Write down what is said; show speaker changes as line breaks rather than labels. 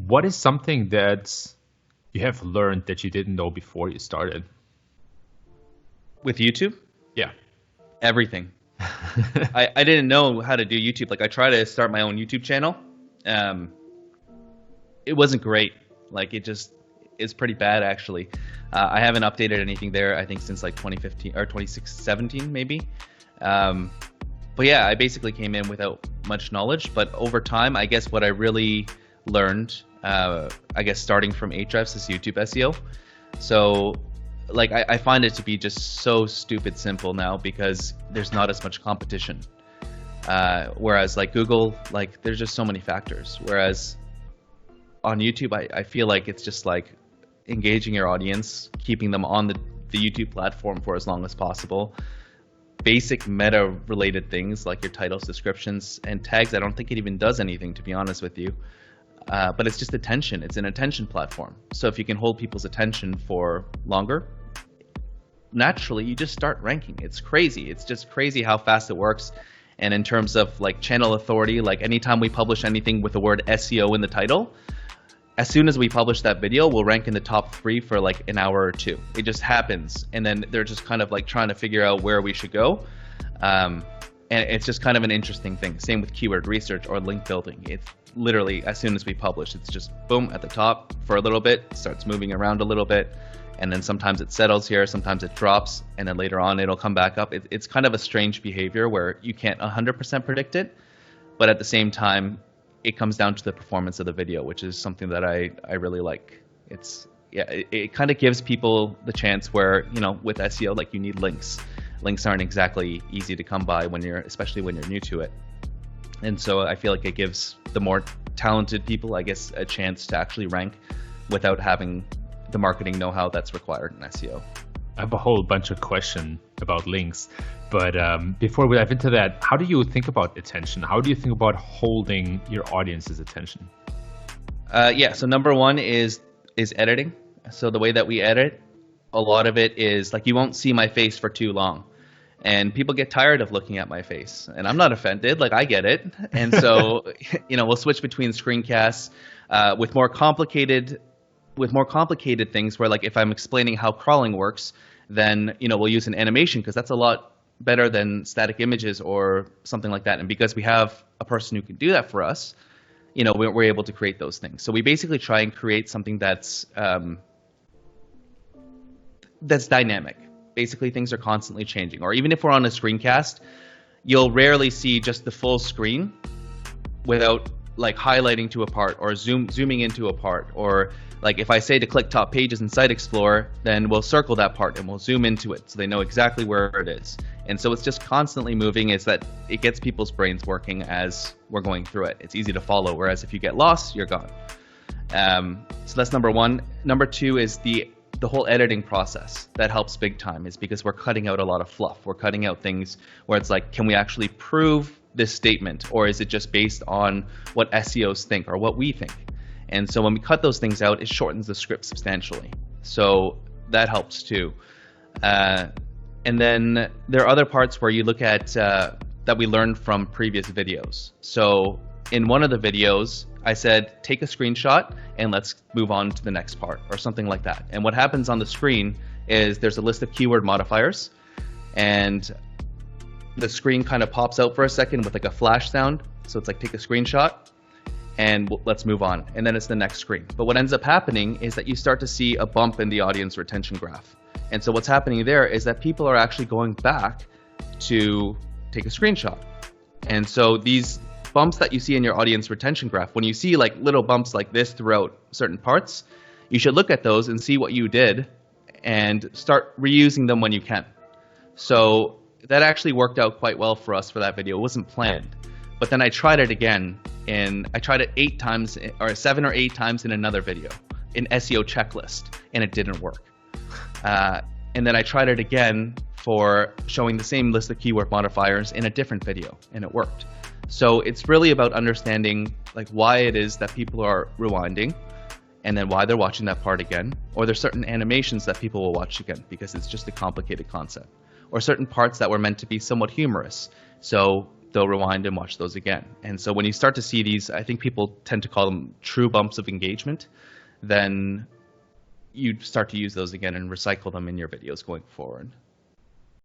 What is something that you have learned that you didn't know before you started?
With YouTube,
Yeah.
everything. I didn't know how to do YouTube. Like I tried to start my own YouTube channel. Um, it wasn't great. Like it just is pretty bad actually. I haven't updated anything there. I think since like 2015 or 2017 maybe. Um, but yeah, I basically came in without much knowledge. But over time, I guess what I really learned, I guess starting from Ahrefs is YouTube SEO. So like I find it to be just so stupid simple now because there's not as much competition. Whereas like Google, like there's just so many factors. Whereas on YouTube, I feel like it's just like engaging your audience, keeping them on the YouTube platform for as long as possible. Basic meta related things like your titles, descriptions, and tags. I don't think it even does anything, to be honest with you. But it's just attention. It's an attention platform. So if you can hold people's attention for longer, naturally you just start ranking. It's crazy. It's just crazy how fast it works. And in terms of like channel authority, like anytime we publish anything with the word SEO in the title, as soon as we publish that video, we'll rank in the top 3 for like an hour or two. It just happens. And then they're just kind of like trying to figure out where we should go. And it's just kind of an interesting thing. Same with keyword research or link building. It's literally as soon as we publish, it's just boom at the top for a little bit, starts moving around a little bit. And then sometimes it settles here, sometimes it drops, and then later on it'll come back up. It's kind of a strange behavior where you can't 100% predict it, but at the same time, it comes down to the performance of the video, which is something that I really like. It kind of gives people the chance where, you know, with SEO, like you need links. Links aren't exactly easy to come by especially when you're new to it. And so I feel like it gives the more talented people, I guess, a chance to actually rank without having the marketing know-how that's required in SEO.
I have a whole bunch of questions about links, but before we dive into that, how do you think about attention? How do you think about holding your audience's attention?
So number one is editing. So the way that we edit, a lot of it is like you won't see my face for too long. And people get tired of looking at my face. And I'm not offended, like I get it. And so, you know, we'll switch between screencasts with more complicated things where like if I'm explaining how crawling works, then, you know, we'll use an animation because that's a lot better than static images or something like that. And because we have a person who can do that for us, you know, we're able to create those things. So we basically try and create something that's dynamic. Basically, things are constantly changing. Or even if we're on a screencast, you'll rarely see just the full screen without like highlighting to a part or zooming into a part. Or like if I say to click top pages in Site Explorer, then we'll circle that part and we'll zoom into it so they know exactly where it is. And so it's just constantly moving, is that it gets people's brains working as we're going through it. It's easy to follow, whereas if you get lost, you're gone. So that's number one. Number two is the whole editing process. That helps big time, is because we're cutting out a lot of fluff. We're cutting out things where it's like, can we actually prove this statement, or is it just based on what SEOs think or what we think? And so when we cut those things out, it shortens the script substantially. So that helps too. And then there are other parts where you look at that we learned from previous videos. So in one of the videos, I said, take a screenshot and let's move on to the next part, or something like that. And what happens on the screen is there's a list of keyword modifiers, and the screen kind of pops out for a second with like a flash sound. So it's like, take a screenshot and let's move on. And then it's the next screen. But what ends up happening is that you start to see a bump in the audience retention graph. And so what's happening there is that people are actually going back to take a screenshot. And so these bumps that you see in your audience retention graph, when you see like little bumps like this throughout certain parts, you should look at those and see what you did and start reusing them when you can. So that actually worked out quite well for us for that video. It wasn't planned. But then I tried it again, and I tried it 8 times or 7 or 8 times in another video, in SEO checklist, and it didn't work. And then I tried it again for showing the same list of keyword modifiers in a different video, and it worked. So it's really about understanding like why it is that people are rewinding, and then why they're watching that part again, or there's certain animations that people will watch again because it's just a complicated concept, or certain parts that were meant to be somewhat humorous. So they'll rewind and watch those again. And so when you start to see these, I think people tend to call them true bumps of engagement, then you start to use those again and recycle them in your videos going forward.